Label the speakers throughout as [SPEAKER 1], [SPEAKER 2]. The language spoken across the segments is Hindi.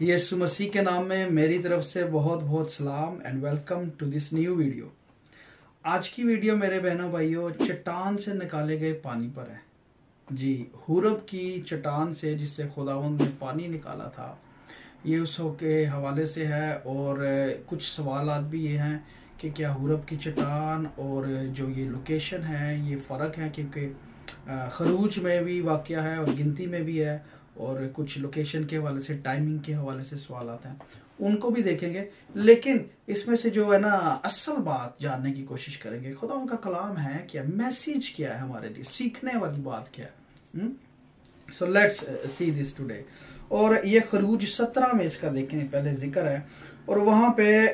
[SPEAKER 1] यीशु मसीह के नाम में मेरी तरफ से बहुत बहुत सलाम and welcome to this new video. आज की वीडियो मेरे बहनों भाइयों चट्टान से निकाले गए पानी पर है। जी, हुरब की चट्टान से जिससे खुदावंद ने पानी निकाला था, ये उस के हवाले से है। और कुछ सवालात भी ये हैं कि क्या हुरब की चट्टान और जो ये लोकेशन है ये फ़र्क है, क्योंकि खरूज में भी वाक़या है और गिनती में भी है, और कुछ लोकेशन के हवाले से, टाइमिंग के हवाले से सवाल आते हैं, उनको भी देखेंगे। लेकिन इसमें से जो है ना, असल बात जानने की कोशिश करेंगे, खुदा उनका कलाम है क्या, मैसेज क्या है हमारे लिए, सीखने वाली बात क्या है। So let's see this today. और ये खरूज 17 में इसका देखें पहले जिक्र है, और वहां पे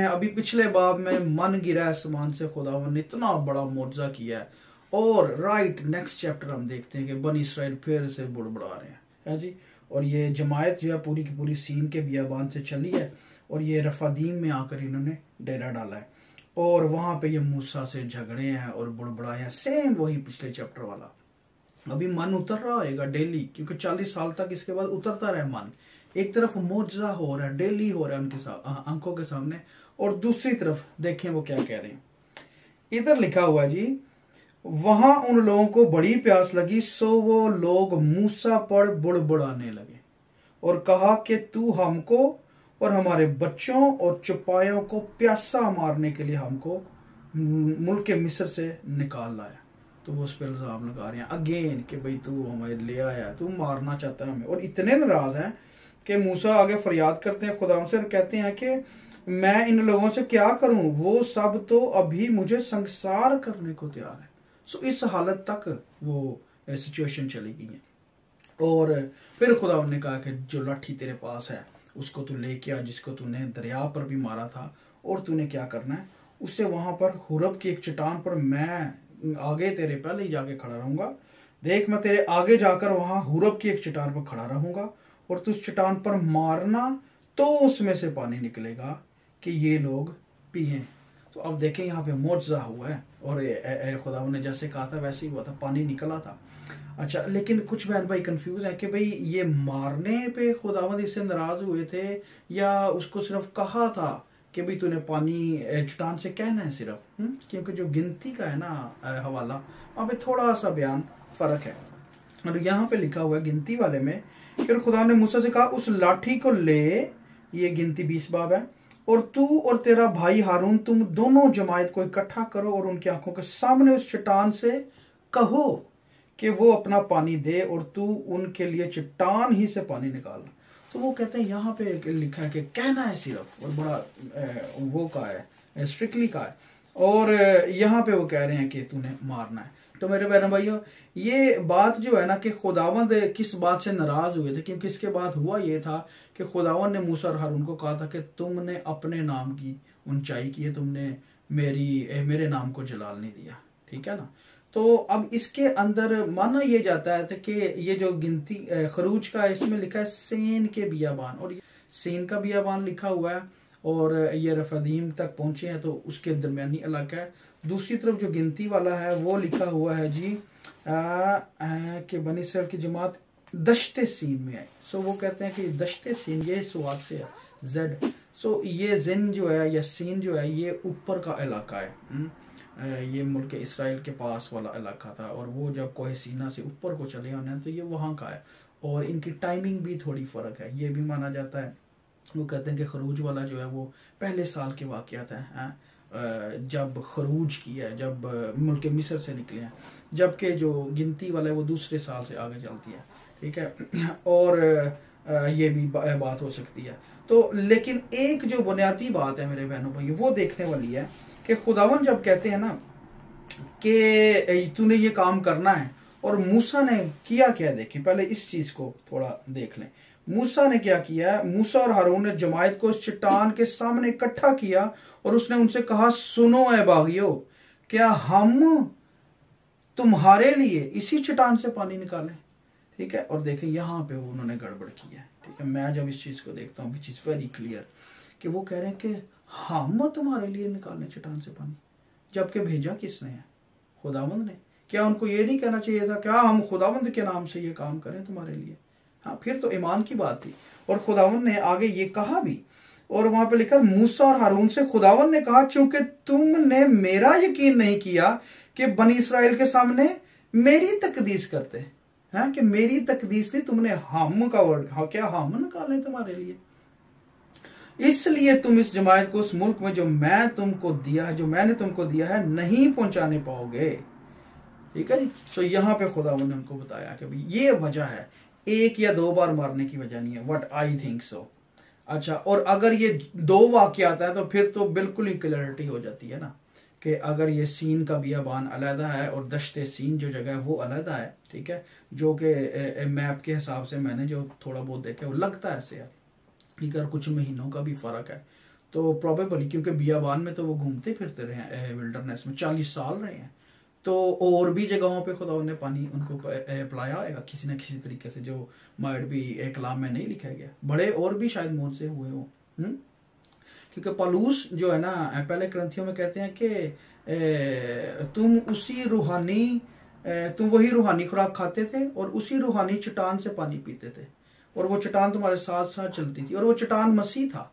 [SPEAKER 1] अभी पिछले बाब में मन गिरा आसमान से, खुदावन ने इतना बड़ा मुआवजा किया है। और राइट नेक्स्ट चैप्टर हम देखते हैं कि बनी इसराइल फिर से बुड़बुड़ा रहे हैं, है जी। और ये जमायत जो है पूरी की पूरी सीन के बियाबान से चली है, और ये रफादीम में आकर इन्होंने डेरा डाला है, और वहां पे ये मूसा से झगड़े हैं और बुड़बुड़ाए हैं। सेम वही पिछले चैप्टर वाला। अभी मन उतर रहा होगा डेली, क्योंकि 40 साल तक इसके बाद उतरता रहे मन। एक तरफ मुआवजा हो रहा है, डेली हो रहा है उनके साथ आंखों के सामने, और दूसरी तरफ देखें वो क्या कह रहे हैं। इधर लिखा हुआ जी, वहां उन लोगों को बड़ी प्यास लगी, सो वो लोग मूसा पर बुड़बुड़ाने लगे और कहा कि तू हमको और हमारे बच्चों और चौपायों को प्यासा मारने के लिए हमको मुल्क के मिस्र से निकाल लाया। तो वो उस पर इल्जाम लगा रहे हैं अगेन कि भाई तू हमें ले आया, तू मारना चाहता है हमें। और इतने नाराज हैं कि मूसा आगे फरियाद करते हैं खुदा से और कहते हैं कि मैं इन लोगों से क्या करूं, वो सब तो अभी मुझे संसार करने को तैयार है। सो इस हालत तक वो सिचुएशन चली गई है। और फिर खुदा ने कहा कि जो लाठी तेरे पास है उसको तू लेके आ, जिसको तूने दरिया पर भी मारा था, और तूने क्या करना है, उससे वहां पर हुरब की एक चट्टान पर मैं आगे तेरे पहले ही जाके खड़ा रहूंगा। देख, मैं तेरे आगे जाकर वहां हुरब की एक चट्टान पर खड़ा रहूंगा, और तू उस चट्टान पर मारना तो उसमें से पानी निकलेगा कि ये लोग पिए। तो अब देखें यहाँ पे मुआवजा हुआ है, और खुदा ने जैसे कहा था वैसे ही हुआ था, पानी निकला था। अच्छा, लेकिन कुछ बहन भाई कंफ्यूज है कि भाई ये मारने पे खुदावंद इससे नाराज हुए थे, या उसको सिर्फ कहा था कि भाई तूने पानी चट्टान से कहना है सिर्फ। क्योंकि जो गिनती का है ना हवाला, वहां पे थोड़ा सा बयान फर्क है। और यहाँ पे लिखा हुआ है गिनती वाले में कि खुदा ने मूसा से कहा उस लाठी को ले, ये गिनती 20 बाब है, और तू और तेरा भाई हारून तुम दोनों जमायत को इकट्ठा करो और उनकी आंखों के सामने उस चट्टान से कहो कि वो अपना पानी दे, और तू उनके लिए चट्टान ही से पानी निकाल। तो वो कहते हैं यहाँ पे लिखा है कि कहना है सिर्फ, और बड़ा वो का है, स्ट्रिक्टली का है। और यहाँ पे वो कह रहे हैं कि तूने मारना है। तो मेरे बहनों भाइयों, ये बात जो है ना कि खुदावंद किस बात से नाराज हुए थे, क्योंकि इसके बाद हुआ ये था कि खुदावंद ने मूसा और हारून को कहा था कि तुमने अपने नाम की ऊंचाई की है, तुमने मेरे नाम को जलाल नहीं दिया, ठीक है ना। तो अब इसके अंदर माना ये जाता है कि ये जो गिनती खरूज का, इसमें लिखा है सेन के बियाबान, और सेन का बियाबान लिखा हुआ है, और ये रफादीम तक पहुंचे हैं, तो उसके दरमियानी इलाका है। दूसरी तरफ जो गिनती वाला है वो लिखा हुआ है जी कि बनी इसराइल की जमात दश्ते सीन में है। सो वो कहते हैं कि दश्ते सीन ये स्वाद से है, जेड। सो ये जिन जो है या सीन जो है ये ऊपर का इलाका है। ये मुल्क इसराइल के पास वाला इलाका था, और वो जब कोहे सीना से ऊपर को चले आने तो ये वहां का है। और इनकी टाइमिंग भी थोड़ी फर्क है, ये भी माना जाता है। वो कहते हैं कि खरूज वाला जो है वो पहले साल के वाकयात हैं, जब खरूज किया है, जब मुल्क मिस्र से निकले हैं, जबकि जो गिनती वाला है वो दूसरे साल से आगे चलती है, ठीक है। और ये भी बात हो सकती है। तो लेकिन एक जो बुनियादी बात है मेरे बहनों भाई, वो देखने वाली है कि खुदावन जब कहते हैं ना कि तूने ये काम करना है, और मूसा ने किया क्या, देखिए पहले इस चीज को थोड़ा देख लें। मूसा ने क्या किया, मूसा और हारून ने जमायत को इस चट्टान के सामने इकट्ठा किया, और उसने उनसे कहा सुनो ए बागियो, क्या हम तुम्हारे लिए इसी चट्टान से पानी निकालें, ठीक है। और देखें यहाँ पे उन्होंने गड़बड़ की है, ठीक है। मैं जब इस चीज को देखता हूँ विच इज वेरी क्लियर कि वो कह रहे हैं कि हम तुम्हारे लिए निकालें चट्टान से पानी, जबकि भेजा किसने है, खुदावंद ने। क्या उनको ये नहीं कहना चाहिए था क्या हम खुदावंद के नाम से ये काम करें तुम्हारे लिए, हाँ, फिर तो ईमान की बात थी। और खुदावन ने आगे ये कहा भी, और वहां पे लिखा मूसा और हारून से खुदावन ने कहा, चूंकि तुमने मेरा यकीन नहीं किया कि बनी इसराइल के सामने मेरी तकदीस करते हैं, कि मेरी तकदीस नहीं, तुमने हम का वर्ड, हाँ क्या हम निकाले तुम्हारे लिए, इसलिए तुम इस जमायत को उस मुल्क में जो मैं तुमको दिया है, जो मैंने तुमको दिया है, नहीं पहुंचाने पाओगे। ठीक है जी। सो यहाँ पे खुदावन ने उनको बताया कि भाई ये वजह है, एक या दो बार मारने की वजह नहीं है, व्हाट आई थिंक सो। अच्छा, और अगर ये दो वाकयात है तो फिर तो बिल्कुल ही क्लैरिटी हो जाती है ना, कि अगर ये सीन का बियाबान अलहदा है और दश्ते सीन जो जगह है वो अलहदा है, ठीक है, जो कि मैप के हिसाब से मैंने जो थोड़ा बहुत देखा वो लगता है ऐसे है, ठीक है, और कुछ महीनों का भी फर्क है, तो प्रोबेबली क्योंकि बियाबान में तो वो घूमते फिरते रहे हैं, विल्डरनेस में 40 साल रहे हैं, तो और भी जगहों पे खुदा ने पानी उनको पिलाया होगा किसी न किसी तरीके से, जो माइट भी कलाम में नहीं लिखा गया, बड़े और भी शायद मौत से हुए हो। क्योंकि पलूस जो है ना, पहले ग्रंथियों में कहते हैं कि तुम वही रूहानी खुराक खाते थे और उसी रूहानी चट्टान से पानी पीते थे, और वो चट्टान तुम्हारे साथ साथ चलती थी, और वो चट्टान मसीह था।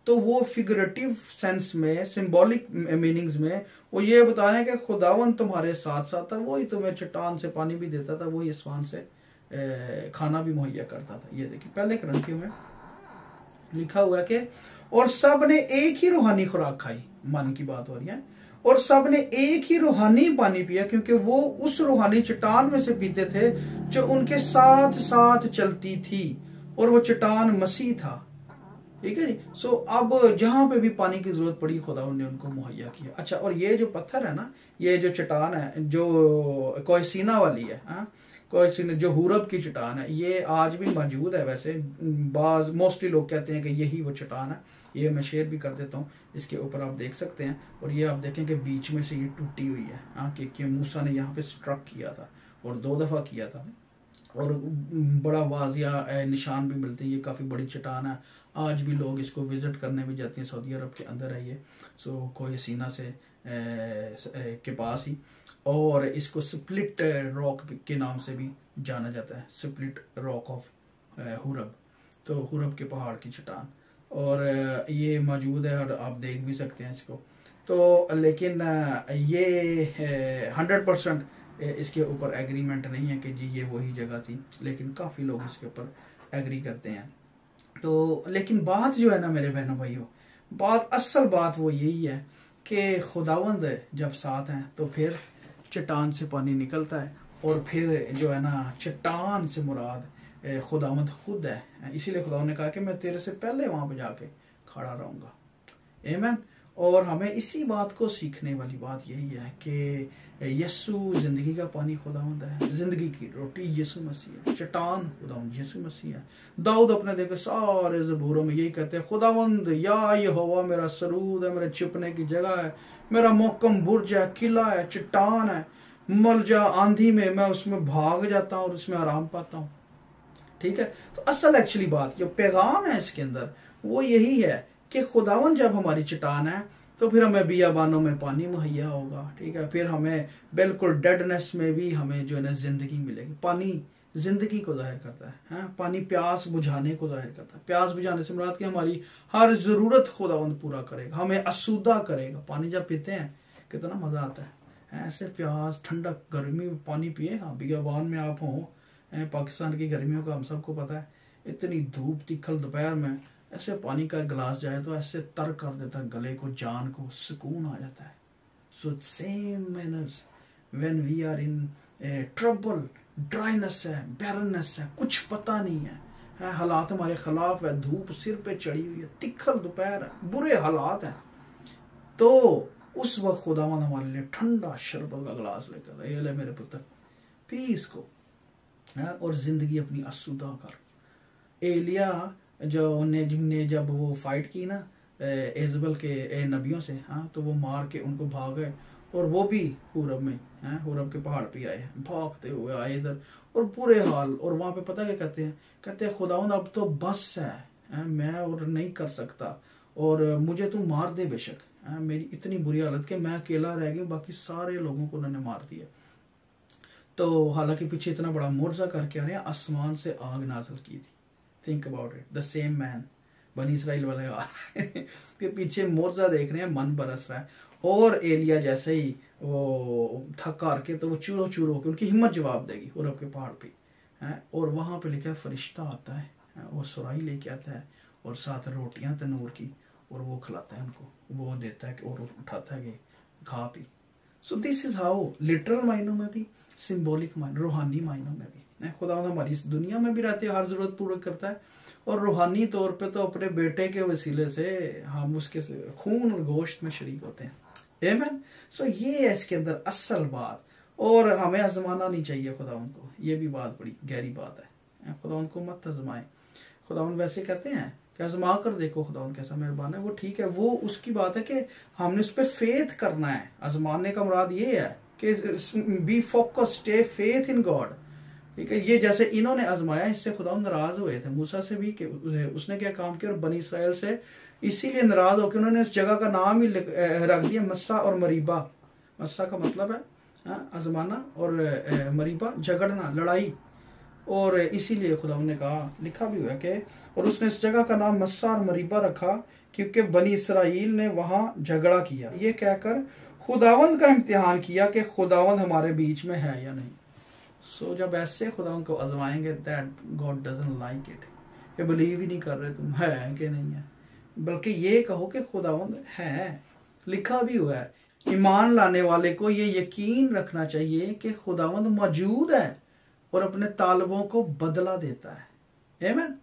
[SPEAKER 1] तो वो फिगरेटिव सेंस में, सिंबॉलिक मीनिंग्स में वो ये बता रहे हैं कि खुदावन तुम्हारे साथ साथ था, वही तुम्हें चट्टान से पानी भी देता था, वही आसमान से खाना भी मुहैया करता था। ये देखिए पहले ग्रंथियों में लिखा हुआ है कि और सब ने एक ही रूहानी खुराक खाई, मन की बात हो रही है, और सब ने एक ही रूहानी पानी पिया, क्योंकि वो उस रूहानी चट्टान में से पीते थे जो उनके साथ साथ चलती थी, और वो चट्टान मसीह था। ठीक है जी। सो अब जहां पे भी पानी की जरूरत पड़ी खुदा ने उनको मुहैया किया। अच्छा, और ये जो पत्थर है ना, ये जो चट्टान है जो कोयसीना वाली है, कोयसीना जो हुरब की चट्टान है, ये आज भी मौजूद है। वैसे मोस्टली लोग कहते हैं कि यही वो चट्टान है। ये मैं शेयर भी कर देता हूँ, इसके ऊपर आप देख सकते हैं। और ये आप देखें कि बीच में से ये टूटी हुई है, कि मूसा ने यहाँ पे स्ट्रक किया था और 2 दफा किया था, और बड़ा वाजिया निशान भी मिलते हैं। ये काफ़ी बड़ी चट्टान है, आज भी लोग इसको विजिट करने भी जाते हैं। सऊदी अरब के अंदर है ये, सो कोयसीना से के पास ही, और इसको स्प्लिट रॉक के नाम से भी जाना जाता है, स्प्लिट रॉक ऑफ हुरब, तो हुरब के पहाड़ की चट्टान, और ये मौजूद है और आप देख भी सकते हैं इसको। तो लेकिन ये 100% इसके ऊपर एग्रीमेंट नहीं है कि जी ये वही जगह थी, लेकिन काफ़ी लोग इसके ऊपर एग्री करते हैं। तो लेकिन बात जो है ना मेरे बहनों भाइयों, असल बात वो यही है कि खुदावंद जब साथ हैं तो फिर चट्टान से पानी निकलता है, और फिर जो है ना चट्टान से मुराद खुदावंद खुद है। इसीलिए खुदावंद ने कहा कि मैं तेरे से पहले वहां पे जाके खड़ा रहूंगा। आमीन। और हमें इसी बात को सीखने वाली बात यही है कि यीशु जिंदगी का पानी खुदावंद है, जिंदगी की रोटी यीशु मसीह है, चट्टान खुदावंद यीशु मसीह है। दाऊद अपने देखे सारे ज़बूरों में यही कहते हैं, खुदावंद या यहोवा मेरा सरूद है, मेरे छिपने की जगह है, मेरा मोहकम बुर्ज है, किला है, चट्टान है, मलजा आंधी में मैं उसमें भाग जाता हूँ और उसमें आराम पाता हूँ। ठीक है। तो असल एक्चुअली बात जो पैगाम है इसके अंदर वो यही है कि खुदावन जब हमारी चट्टान है तो फिर हमें बियाबानों में पानी मुहैया होगा। ठीक है। फिर हमें बिल्कुल डेडनेस में भी हमें जो है ना जिंदगी मिलेगी। पानी जिंदगी को जाहिर करता है, पानी प्यास बुझाने को जाहिर करता है। प्यास बुझाने से मुराद कि हमारी हर जरूरत खुदावंद पूरा करेगा, हमें आसूदा करेगा। पानी जब पीते हैं कितना मजा आता है, ऐसे प्यास ठंडक गर्मी में पानी पिए। हाँ, बियाबान में आप हो, पाकिस्तान की गर्मियों का हम सबको पता है, इतनी धूप तिखल दोपहर में ऐसे पानी का गिलास जाए तो ऐसे तर कर देता है गले को, जान को सुकून आ जाता है। So same manners when we are in trouble, dryness है, बैरनेस है, कुछ पता नहीं है, हालात हमारे खिलाफ है, धूप सिर पे चढ़ी हुई है, तिखल दोपहर है, बुरे हालात हैं, तो उस वक्त खुदावन हमारे लिए ठंडा शरबत का गिलास लेकर, ये ले मेरे पुत्र पी इसको, और जिंदगी अपनी आसूदा कर। एलिया जो ने जब वो फाइट की ना इजबल के नबियों से, तो वो मार के उनको भाग गए, और वो भी हुरब में, हुरब के पहाड़ पे आए, भागते हुए आए इधर, और बुरे हाल। और वहां पे पता क्या कहते हैं खुदावंद अब तो बस है, मैं और नहीं कर सकता, और मुझे तू मार दे बेशक, मेरी इतनी बुरी हालत कि मैं अकेला रह गया, बाकी सारे लोगों को उन्होंने मार दिया। तो हालांकि पीछे इतना बड़ा मुआवजा करके आ रहे हैं, आसमान से आग नाजिल की थी। Think about it, the same man, बनी इसराइल वाले आ रहे हैं कि पीछे मुआवजा देख रहे हैं, मन बरस रहा है। और एलिया जैसे ही वो थक हार के, तो वो चूरो चूरो होकर उनकी हिम्मत जवाब देगी उरब के पहाड़ पे है। और वहां पे लिखा है फरिश्ता आता है, वो सुराही लेके आता है और साथ रोटियां तनूर की, और वो खिलाता है उनको, वो देता है और उठाता है कि खा P. So this is how, literal मायनों में भी, सिंबॉलिक मायनों, रूहानी मायनों में भी खुदा हमारी इस दुनिया में भी रहते, हर जरूरत पूरा करता है। और रूहानी तौर पे तो अपने बेटे के वसीले से हम उसके खून और गोश्त में शरीक होते हैं। आमीन। सो ये है इसके अंदर असल बात। और हमें आजमाना नहीं चाहिए खुदा उनको, ये भी बात बड़ी गहरी बात है। खुदा उनको मत आजमाए। खुदा वैसे कहते हैं कि आजमा कर देखो खुदा कैसा मेहरबान है। वो ठीक है, वो उसकी बात है कि हमने उस पर फेथ करना है। आजमाने का मुराद ये है कि B focus, stay faith in God. ठीक है, ये जैसे इन्होंने आजमाया, इससे खुदा नाराज हुए थे मूसा से भी, कि उसने क्या काम किया, और बनी इसराइल से इसीलिए नाराज होकर उन्होंने उस जगह का नाम ही रख दिया मस्सा और मरीबा। मस्सा का मतलब है आजमाना, और मरीबा झगड़ना, लड़ाई। और इसीलिए खुदा ने कहा, लिखा भी हुआ कि और उसने इस जगह का नाम मस्सा और मरीबा रखा क्योंकि बनी इसराइल ने वहां झगड़ा किया। ये कहकर खुदावंद का इम्तिहान किया कि खुदावंद हमारे बीच में है या नहीं। सो जब ऐसे खुदा को आजमाएंगे, that God doesn't like it, कि बिलीव ही नहीं कर रहे तुम है कि नहीं है, बल्कि ये कहो कि खुदावंद है। लिखा भी हुआ है, ईमान लाने वाले को ये यकीन रखना चाहिए कि खुदावंद मौजूद है और अपने तालबों को बदला देता है। आमीन।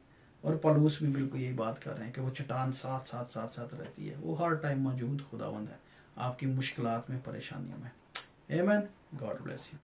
[SPEAKER 1] और पौलुस भी बिल्कुल यही बात कर रहे हैं कि वो चट्टान साथ साथ साथ साथ रहती है, वो हर टाइम मौजूद खुदावंद है आपकी मुश्किलात में, परेशानियों में। आमीन। God bless you.